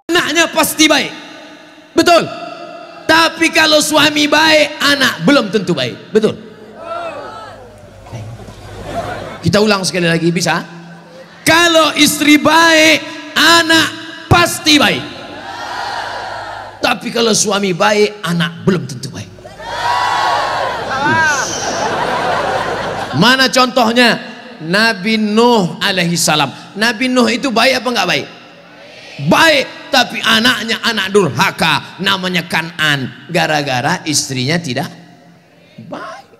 anaknya pasti baik, betul. Tapi kalau suami baik, anak belum tentu baik, betul. Kita ulang sekali lagi, bisa? Kalau istri baik, anak pasti baik. Tapi kalau suami baik, anak belum tentu baik. Mana contohnya? Nabi Nuh alaihi salam. Nabi Nuh itu baik apa enggak baik? Baik, tapi anaknya anak durhaka, namanya Kan'an, gara-gara istrinya tidak baik.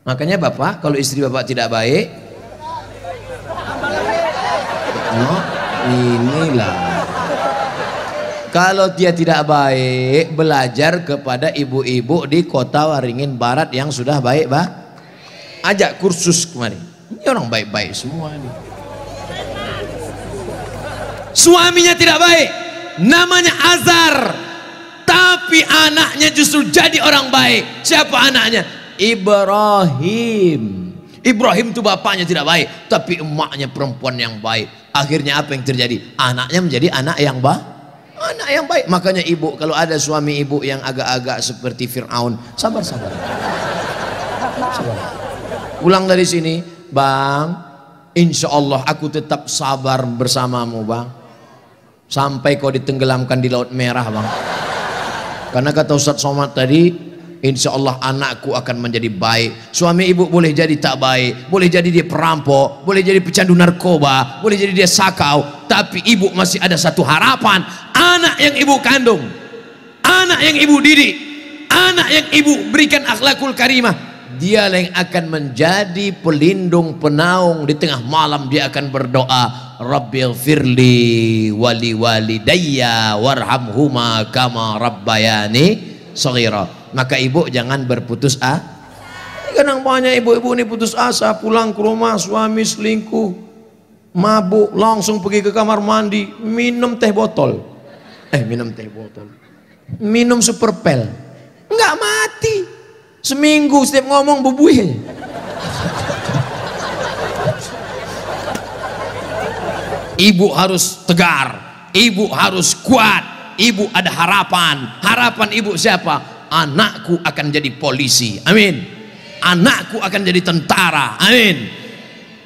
Makanya bapak, kalau istri bapak tidak baik, oh, inilah. Kalau dia tidak baik, belajar kepada ibu-ibu di kota Waringin Barat yang sudah baik, bah. Ajak kursus kemarin. Ini orang baik-baik semua nih. Suaminya tidak baik, namanya Azar, tapi anaknya justru jadi orang baik. Siapa anaknya? Ibrahim. Ibrahim itu bapaknya tidak baik, tapi emaknya perempuan yang baik. Akhirnya apa yang terjadi? Anaknya menjadi anak yang baik. Anak yang baik. Makanya ibu, kalau ada suami ibu yang agak-agak seperti Fir'aun, sabar-sabar. Pulang dari sini, bang, insya Allah aku tetap sabar bersamamu, bang, sampai kau ditenggelamkan di Laut Merah, bang. Karena kata Ustadz Somad tadi, insya Allah anakku akan menjadi baik. Suami ibu boleh jadi tak baik, boleh jadi dia perampok, boleh jadi pecandu narkoba, boleh jadi dia sakau, tapi ibu masih ada satu harapan. Anak yang ibu kandung, anak yang ibu didik, anak yang ibu berikan akhlakul karimah, dialah yang akan menjadi pelindung penaung. Di tengah malam dia akan berdoa, Rabbighfirli wali walidayya warhamhuma kama rabbayani shaghira. Maka ibu jangan berputus asa. Kadang banyak ibu-ibu ini putus asa, pulang ke rumah suami selingkuh, mabuk, langsung pergi ke kamar mandi, minum teh botol. Minum teh botol, minum super pel, nggak mati. Seminggu setiap ngomong bubuih. Ibu harus tegar, ibu harus kuat, ibu ada harapan. Harapan ibu siapa? Anakku akan jadi polisi, amin. Anakku akan jadi tentara, amin.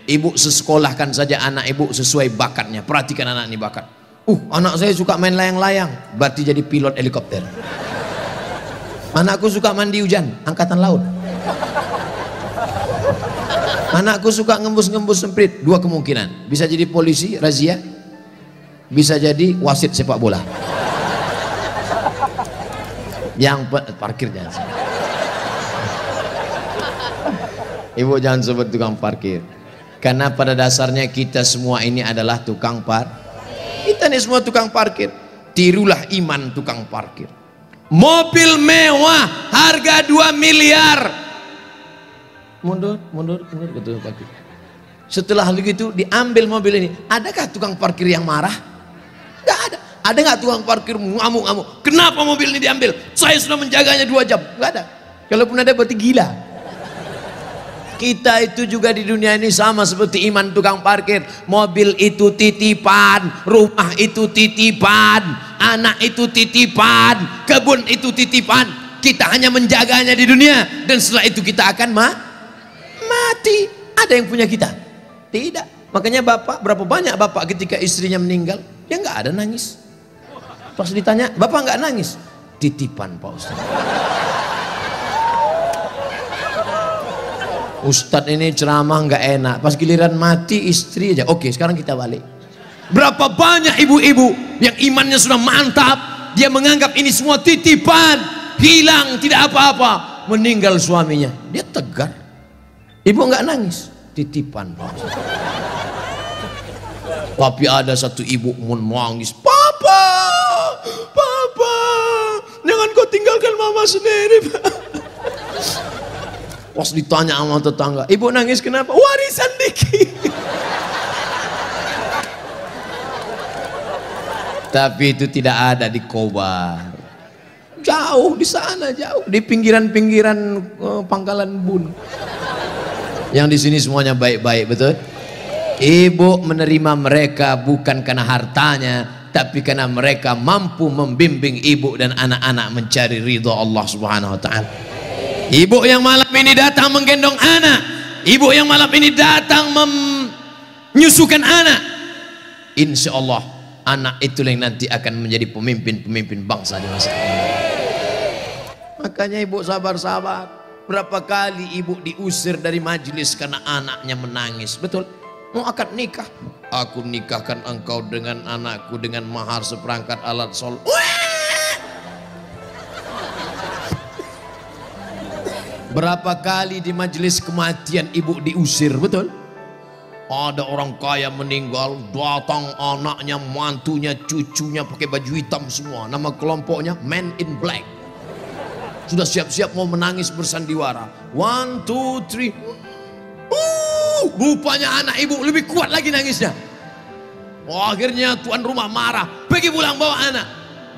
Ibu sekolahkan saja anak ibu sesuai bakatnya. Perhatikan anak ini bakat. Anak saya suka main layang-layang, berarti jadi pilot helikopter. Anakku suka mandi hujan, angkatan laut. Anakku suka ngembus-ngembus semprit, dua kemungkinan, bisa jadi polisi razia, bisa jadi wasit sepak bola. Yang parkir jangan. Ibu jangan sebut tukang parkir, karena pada dasarnya kita semua ini adalah tukang parkir. Kita ini semua tukang parkir. Tirulah iman tukang parkir. Mobil mewah harga 2 miliar. Mundur betul parkir. Setelah begitu diambil mobil ini, adakah tukang parkir yang marah? Tidak ada. Ada nggak tukang parkir ngamuk-ngamuk? Kenapa mobil ini diambil? Saya sudah menjaganya 2 jam. Nggak ada. Kalaupun ada berarti gila. Kita itu juga di dunia ini sama seperti iman tukang parkir. Mobil itu titipan, rumah itu titipan, anak itu titipan, kebun itu titipan. Kita hanya menjaganya di dunia, dan setelah itu kita akan mati. Ada yang punya kita? Tidak. Makanya bapak, berapa banyak bapak ketika istrinya meninggal, dia nggak ada nangis. Pas ditanya, bapak nggak nangis? Titipan Pak Ustaz. Ustadz ini ceramah nggak enak, pas giliran mati istri aja. Oke, sekarang kita balik. Berapa banyak ibu-ibu yang imannya sudah mantap, dia menganggap ini semua titipan, hilang tidak apa-apa, meninggal suaminya, dia tegar. Ibu nggak nangis, titipan Pak. Tapi ada satu ibu menangis, papa, jangan kau tinggalkan mama sendiri, Pak. Pas ditanya sama tetangga, ibu nangis kenapa? Warisan dikit. Tapi itu tidak ada di Kobar. Jauh di sana, jauh di pinggiran-pinggiran Pangkalan Bun. Yang di sini semuanya baik-baik, betul? Ibu menerima mereka bukan karena hartanya, tapi karena mereka mampu membimbing ibu dan anak-anak mencari ridha Allah Subhanahu wa taala. Ibu yang malam ini datang menggendong anak, ibu yang malam ini datang menyusukan anak, insya Allah anak itu yang nanti akan menjadi pemimpin bangsa di masa ini. Makanya ibu sabar-sabar. Berapa kali ibu diusir dari majelis karena anaknya menangis. Betul? Mau akad nikah, aku nikahkan engkau dengan anakku dengan mahar seperangkat alat sholat. Berapa kali di majelis kematian ibu diusir. Betul? Ada orang kaya meninggal, datang anaknya, mantunya, cucunya pakai baju hitam semua. Nama kelompoknya Men in Black. Sudah siap-siap mau menangis bersandiwara. 1, 2, 3. Rupanya anak ibu lebih kuat lagi nangisnya. Akhirnya tuan rumah marah, pergi pulang bawa anak.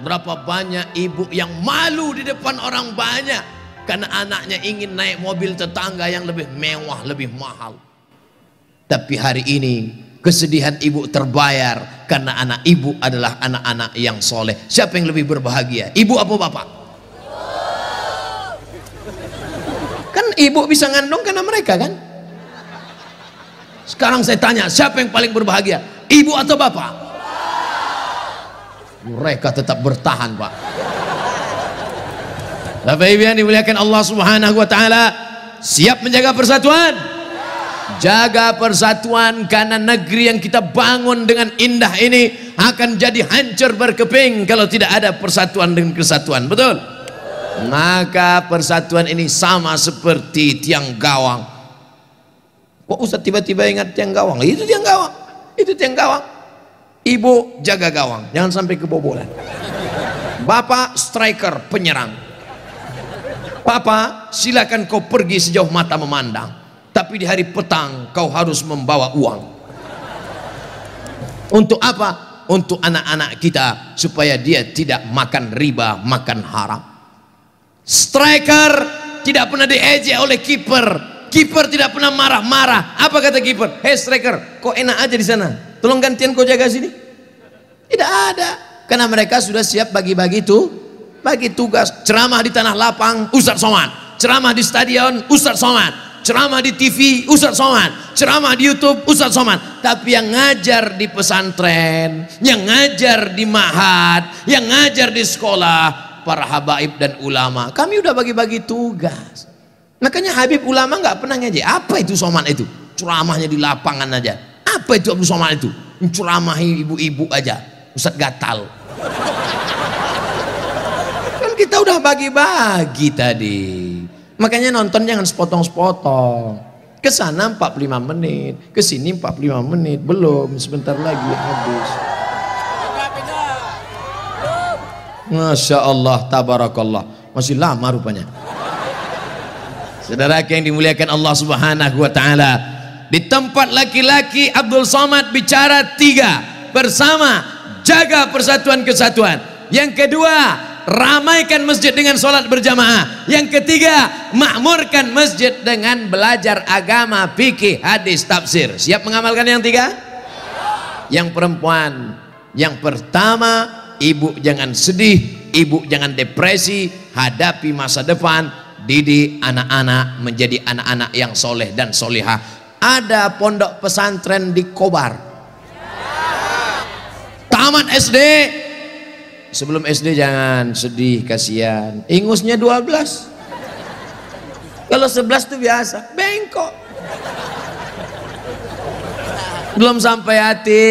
Berapa banyak ibu yang malu di depan orang banyak karena anaknya ingin naik mobil tetangga yang lebih mewah, lebih mahal. Tapi hari ini kesedihan ibu terbayar karena anak ibu adalah anak-anak yang soleh. Siapa yang lebih berbahagia, ibu apa bapak? Kan ibu bisa ngandung karena mereka kan. Sekarang saya tanya, siapa yang paling berbahagia, ibu atau bapak? Mereka tetap bertahan, pak. Bapak ibu yang dimuliakan Allah Subhanahu wa taala, siap menjaga persatuan? Jaga persatuan, karena negeri yang kita bangun dengan indah ini akan jadi hancur berkeping kalau tidak ada persatuan dan kesatuan. Betul? Maka persatuan ini sama seperti tiang gawang. Kok Ustaz tiba-tiba ingat tiang gawang? Itu tiang gawang, itu tiang gawang. Ibu jaga gawang, jangan sampai kebobolan. Bapak striker, penyerang. Papa silakan kau pergi sejauh mata memandang, tapi di hari petang kau harus membawa uang. Untuk apa? Untuk anak-anak kita, supaya dia tidak makan riba, makan haram. Striker tidak pernah diejek oleh kiper. Kiper tidak pernah marah-marah. Apa kata kiper? Hei striker, kok enak aja di sana, tolong gantian kau jaga sini. Tidak ada, karena mereka sudah siap bagi-bagi bagi tugas. Ceramah di tanah lapang, Ustadz Somad. Ceramah di stadion, Ustadz Somad. Ceramah di TV, Ustadz Somad. Ceramah di YouTube, Ustadz Somad. Tapi yang ngajar di pesantren, yang ngajar di ma'had, yang ngajar di sekolah, para habaib dan ulama, kami udah bagi-bagi tugas. Makanya Habib ulama nggak pernah ngaji. Apa itu Somad itu? Ceramahnya di lapangan aja. Apa itu Abdul Somad itu? Ceramahi ibu-ibu aja, Ustadz gatal. Kan kita udah bagi-bagi tadi. Makanya nonton jangan sepotong-sepotong. Kesana 45 menit, kesini 45 menit, belum, sebentar lagi habis. Masya Allah, tabarakallah, masih lama rupanya. Saudara yang dimuliakan Allah Subhanahu wa taala, di tempat laki-laki Abdul Somad bicara 3, bersama jaga persatuan kesatuan. Yang kedua, ramaikan masjid dengan sholat berjamaah. Yang ketiga, makmurkan masjid dengan belajar agama, fikih, hadis, tafsir. Siap mengamalkan yang 3? Yang perempuan, yang pertama, ibu jangan sedih, ibu jangan depresi, hadapi masa depan, didik anak-anak menjadi anak-anak yang soleh dan solehah. Ada pondok pesantren di Kobar, tamat SD. Sebelum SD jangan sedih, kasihan, ingusnya 12. Kalau 11 itu biasa, bengkok, belum sampai hati.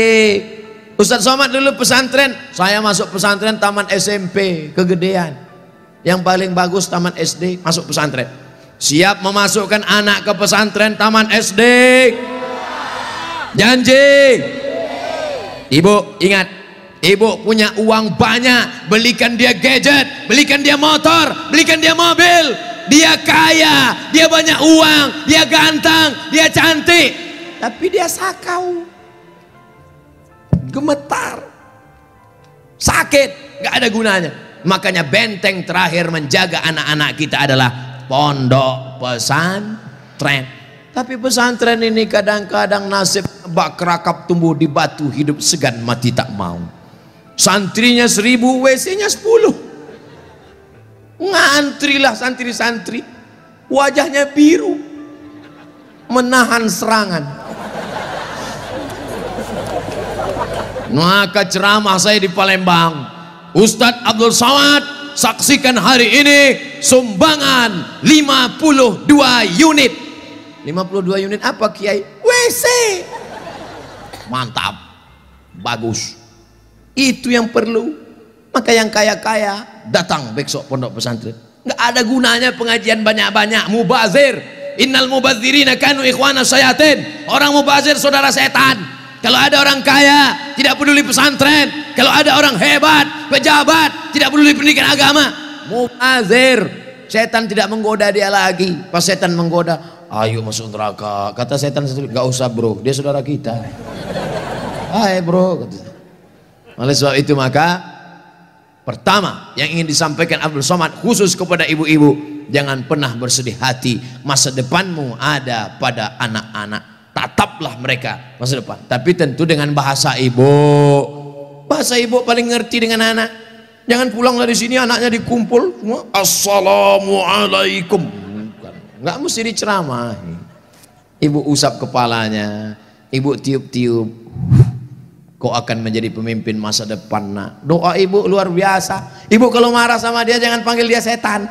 Ustadz Somad dulu pesantren, saya masuk pesantren taman SMP, kegedean. Yang paling bagus taman SD, masuk pesantren. Siap memasukkan anak ke pesantren taman SD? Janji? Ibu ingat, ibu punya uang banyak, belikan dia gadget, belikan dia motor, belikan dia mobil. Dia kaya, dia banyak uang, dia ganteng, dia cantik, tapi dia sakau, gemetar, sakit, gak ada gunanya. Makanya benteng terakhir menjaga anak-anak kita adalah pondok pesantren. Tapi pesantren ini kadang-kadang nasib bak kerakap tumbuh di batu, hidup segan mati tak mau. Santrinya 1000, WC-nya 10. Ngantrilah santri-santri, wajahnya biru, menahan serangan. Maka ceramah saya di Palembang, Ustadz Abdul Somad, saksikan hari ini sumbangan 52 unit. 52 unit apa Kiai? WC. Mantap, bagus, itu yang perlu. Maka yang kaya-kaya datang besok pondok pesantren. Nggak ada gunanya pengajian banyak-banyak, mubazir. Innal mubazirina kanu ikhwana syayatin. Orang mubazir saudara setan. Kalau ada orang kaya tidak peduli pesantren, kalau ada orang hebat pejabat tidak peduli pendidikan agama, mubazir. Setan tidak menggoda dia lagi. Pas setan menggoda, ayo masuk neraka, kata setan, nggak usah bro, dia saudara kita. Hai bro, oleh sebab itu maka pertama yang ingin disampaikan Abdul Somad khusus kepada ibu-ibu, jangan pernah bersedih hati. Masa depanmu ada pada anak-anak, tataplah mereka masa depan, tapi tentu dengan bahasa ibu. Bahasa ibu paling ngerti dengan anak. Jangan pulang dari sini anaknya dikumpul semua assalamualaikum, nggak mesti diceramah. Ibu usap kepalanya, ibu tiup-tiup, kau akan menjadi pemimpin masa depan nak. Doa ibu luar biasa. Ibu kalau marah sama dia jangan panggil dia setan.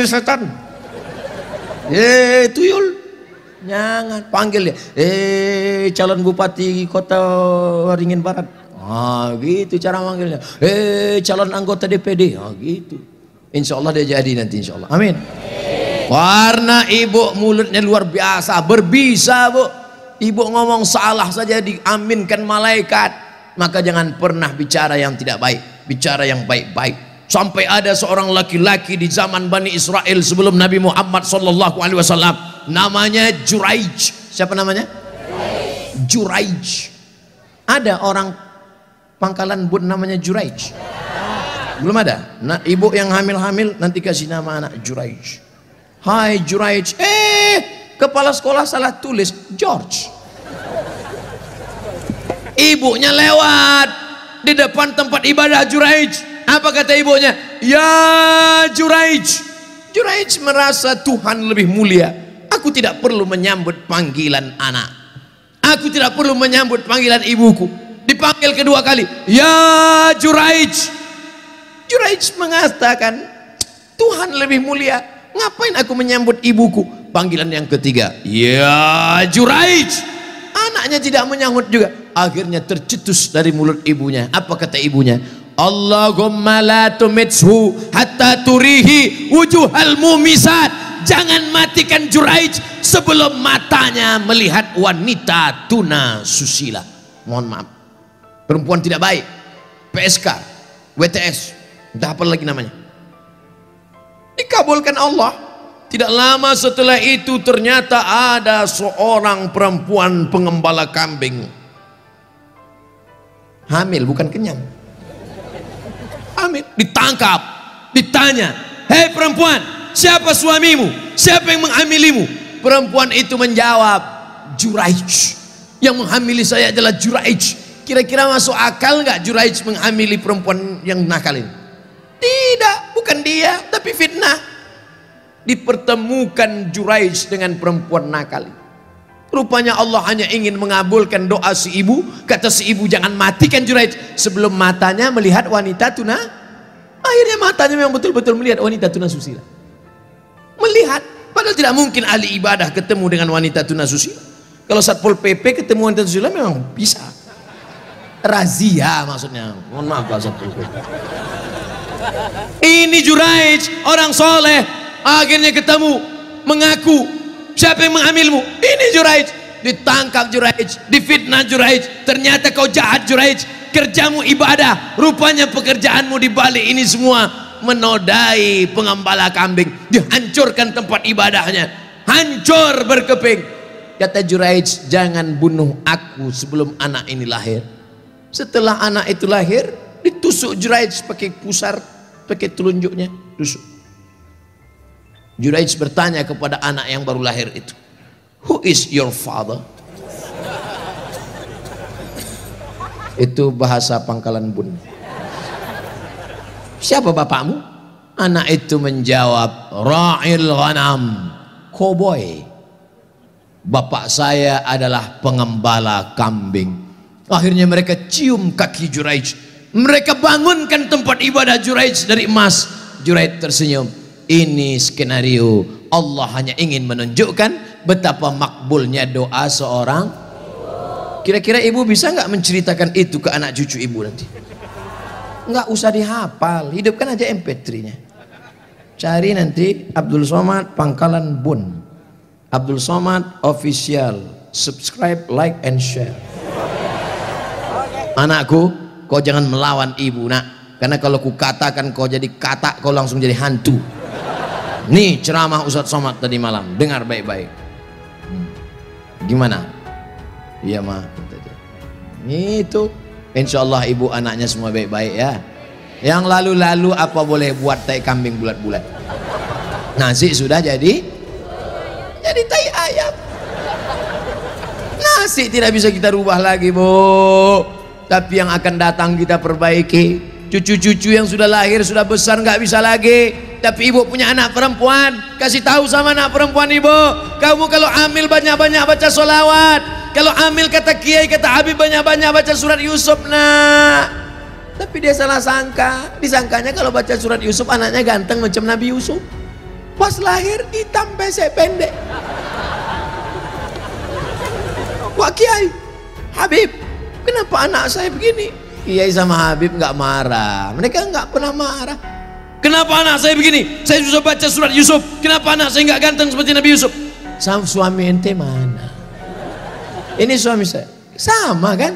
Setan, tuyul, jangan panggil dia. Calon bupati kota Waringin Barat, gitu cara manggilnya. Calon anggota DPD, gitu. Insya Allah dia jadi nanti, insya Allah, amin. Karena ibu mulutnya luar biasa, berbisa bu. Ibu ngomong salah saja diaminkan malaikat. Maka jangan pernah bicara yang tidak baik, bicara yang baik-baik. Sampai ada seorang laki-laki di zaman Bani Israel sebelum Nabi Muhammad SAW, namanya Juraij. Siapa namanya? Juraij. Ada orang Pangkalan Bun namanya Juraij? Belum ada. Nah, ibu yang hamil-hamil nanti kasih nama anak Juraij. Hai Juraij, kepala sekolah salah tulis George. Ibunya lewat di depan tempat ibadah Juraij. Apa kata ibunya? Ya Juraij. Juraij merasa Tuhan lebih mulia. Aku tidak perlu menyambut panggilan anak. Aku tidak perlu menyambut panggilan ibuku. Dipanggil kedua kali, ya Juraij. Juraij mengatakan, Tuhan lebih mulia, ngapain aku menyambut ibuku? Panggilan yang ketiga, ya Juraij. Anaknya tidak menyambut juga. Akhirnya tercetus dari mulut ibunya. Apa kata ibunya? Allahumma la tumithu hatta turihi wujuhal mumisat. Jangan matikan Juraij sebelum matanya melihat wanita tuna susila. Mohon maaf, perempuan tidak baik, PSK, WTS, entah apa lagi namanya. Dikabulkan Allah. Tidak lama setelah itu ternyata ada seorang perempuan pengembala kambing, hamil, bukan kenyang, hamil. Ditangkap, ditanya, hei perempuan, siapa suamimu? Siapa yang menghamilimu? Perempuan itu menjawab, Juraij. Yang menghamili saya adalah Juraij. Kira-kira masuk akal nggak Juraij menghamili perempuan yang nakal ini? Tidak, bukan dia, tapi fitnah. Dipertemukan Juraij dengan perempuan nakal. Rupanya Allah hanya ingin mengabulkan doa si ibu. Kata si ibu, jangan matikan Juraij sebelum matanya melihat wanita tuna. Akhirnya matanya memang betul-betul melihat wanita tuna susila. Melihat, padahal tidak mungkin ahli ibadah ketemu dengan wanita tuna susila. Kalau Satpol PP ketemu wanita susila memang bisa. Razia maksudnya. Mohon maaf Pak Satpol PP. Ini Juraij, orang soleh. Akhirnya ketemu, mengaku, siapa yang menghamilmu? Ini Juraij. Ditangkap Juraij, difitnah Juraij. Ternyata kau jahat Juraij, kerjamu ibadah, rupanya pekerjaanmu di balik ini semua menodai pengembala kambing. Dihancurkan tempat ibadahnya, hancur berkeping. Kata Juraij, jangan bunuh aku sebelum anak ini lahir. Setelah anak itu lahir, ditusuk Juraij pakai pusar, pakai telunjuknya, tusuk. Juraij bertanya kepada anak yang baru lahir itu, who is your father? Itu bahasa Pangkalan Bun. Siapa bapakmu? Anak itu menjawab, ra'il ghanam, koboi. Bapak saya adalah pengembala kambing. Akhirnya mereka cium kaki Juraij. Mereka bangunkan tempat ibadah Juraij dari emas. Juraij tersenyum. Ini skenario. Allah hanya ingin menunjukkan betapa makbulnya doa seorang. Kira-kira ibu bisa nggak menceritakan itu ke anak cucu ibu nanti? Nggak usah dihafal, hidupkan aja MP3-nya. Cari nanti Abdul Somad Pangkalan Bun, Abdul Somad Official, subscribe, like, and share. Anakku, kau jangan melawan ibu nak, karena kalau ku katakan kau jadi katak, kau langsung jadi hantu. Nih ceramah Ustadz Somad tadi malam, dengar baik-baik. Gimana? Iya mah. Itu, insya Allah ibu anaknya semua baik-baik ya. Yang lalu-lalu apa boleh buat tai kambing bulat-bulat. Nasi sudah jadi tai ayam. Nasi tidak bisa kita rubah lagi, Bu. Tapi yang akan datang kita perbaiki. Cucu-cucu yang sudah lahir, sudah besar nggak bisa lagi. Tapi ibu punya anak perempuan, kasih tahu sama anak perempuan ibu, kamu kalau hamil banyak-banyak baca sholawat. Kalau hamil kata kiai, kata Habib, banyak-banyak baca surat Yusuf nak. Tapi dia salah sangka, disangkanya kalau baca surat Yusuf anaknya ganteng macam Nabi Yusuf. Pas lahir hitam pesek pendek. Wah kiai, Habib, kenapa anak saya begini? Kiai sama Habib nggak marah, mereka nggak pernah marah. Kenapa anak saya begini? Saya susah baca surat Yusuf. Kenapa anak saya nggak ganteng seperti Nabi Yusuf? Sama suami ente mana? Ini suami saya, sama kan?